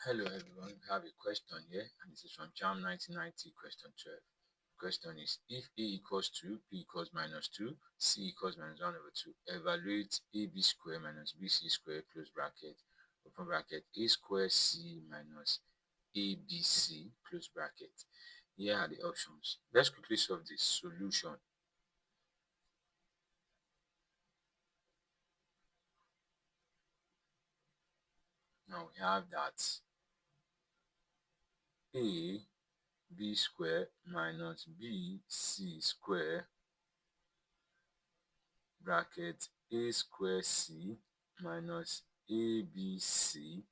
Hello everyone, we have a question here and this is from JAMB 1990 question 12. Question is, if A equals 2, B equals minus 2, C equals minus 1 over 2, evaluate AB square minus BC square close bracket, open bracket, A square C minus ABC close bracket. Here are the options. Let's quickly solve this solution. Now we have that A B square minus BC square bracket A square C minus ABC.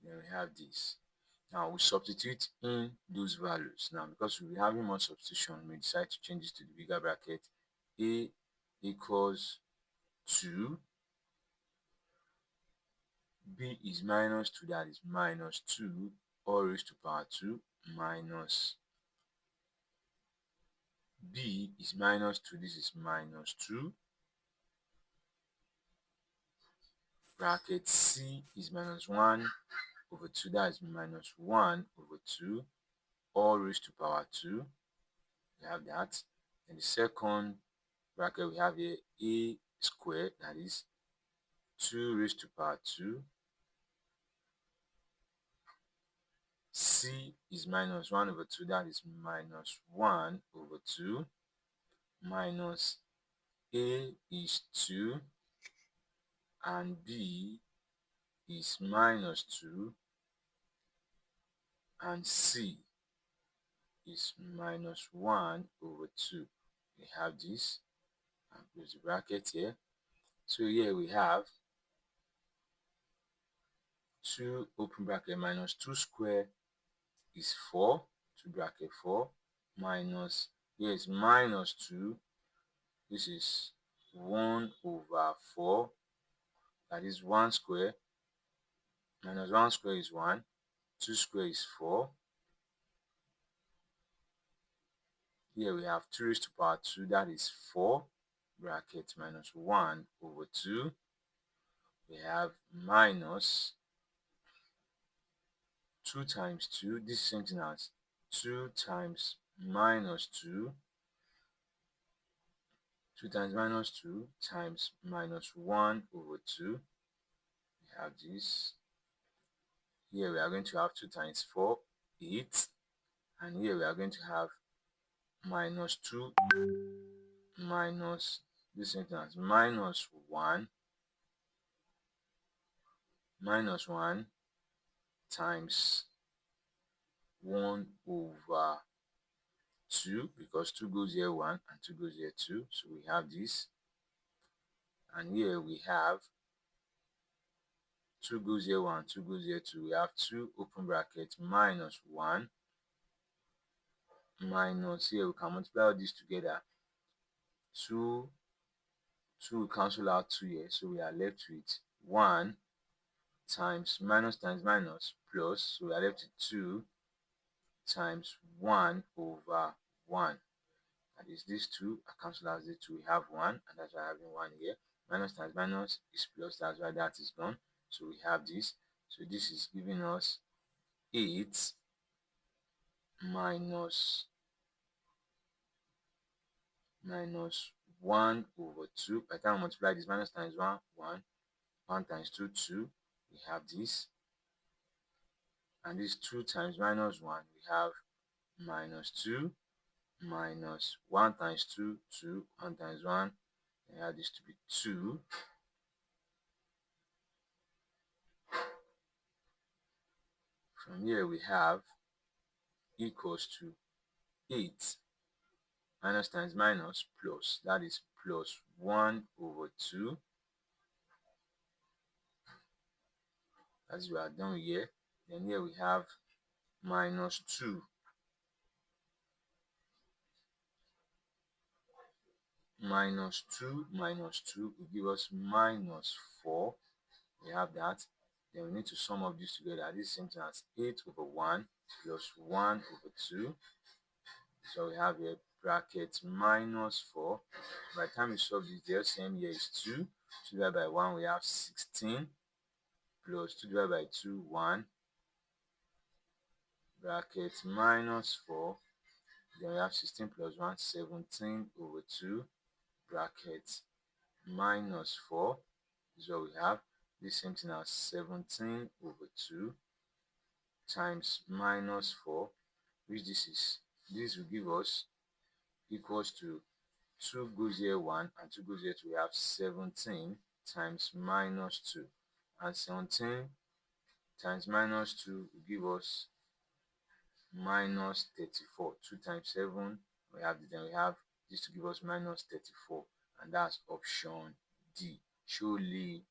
Then we have this. Now we substitute in those values. Now because we'll be having more substitution, we decide to change this to the bigger bracket. A equals 2. B is minus 2, that is minus 2 all raised to power 2 minus B is minus 2, this is minus 2. Bracket C is minus 1 over 2, that is minus 1 over 2 all raised to power 2. We have that. In the second bracket we have here A squared, that is 2 raised to power 2. C is minus 1 over 2, that is minus 1 over 2 minus A is 2 and B is minus 2 and C is minus 1 over 2. We have this and close the bracket here. So here we have 2 open bracket minus 2 square is 4, 2 bracket 4 minus, here is minus 2, this is 1 over 4, that is 1 square minus 1 square is 1, 2 square is 4. Here we have 2 raised to power 2, that is 4 bracket minus 1 over 2. We have minus 2 times 2, this is same thing as 2 times minus 2, 2 times minus 2 times minus 1 over 2. We have this. Here we are going to have 2 times 4, 8. And here we are going to have minus 2 minus this same thing as minus 1 times 1 over 2, because 2 goes here 1 and 2 goes here 2. So we have this. And here we have 2 goes here 1, 2 goes here 2. We have 2 open bracket minus 1 minus, here we can multiply all this together. 2 will cancel out 2 here, so we are left with 1 times minus plus, so we are left with 2 times 1 over 1. That is this 2, I cancel out the 2, we have 1, and that's why I have 1 here. Minus times minus is plus, that's why that is gone. So we have this. So this is giving us 8 minus 1 over 2. By the time I multiply this, minus times 1, 1 times 2, 2. We have this. And this 2 times minus 1, we have minus 2 minus 1 times 2, 2, 1 times 1. We have this to be 2. From here we have equals to 8 minus times minus plus, that is plus 1 over 2. As we are done here, then here we have minus 2 minus 2 minus 2 will give us minus 4. We have that. Then we need to sum up this together. This is same thing as 8 over 1 plus 1 over 2. So we have here bracket minus 4. By the time we solve this, the LCM here is 2. So divided by 1, we have 16. plus 2 divided by 2, 1, bracket minus 4, then we have 16 plus 1, 17 over 2, bracket minus 4, this is what we have. The same thing as 17 over 2 times minus 4, which this will give us equals to 2 goes here 1 and 2 goes here 2. We have 17 times minus 2, and 17 times minus 2 will give us minus 34. 2 times 7, we have this to give us minus 34, and that's option D. Surely,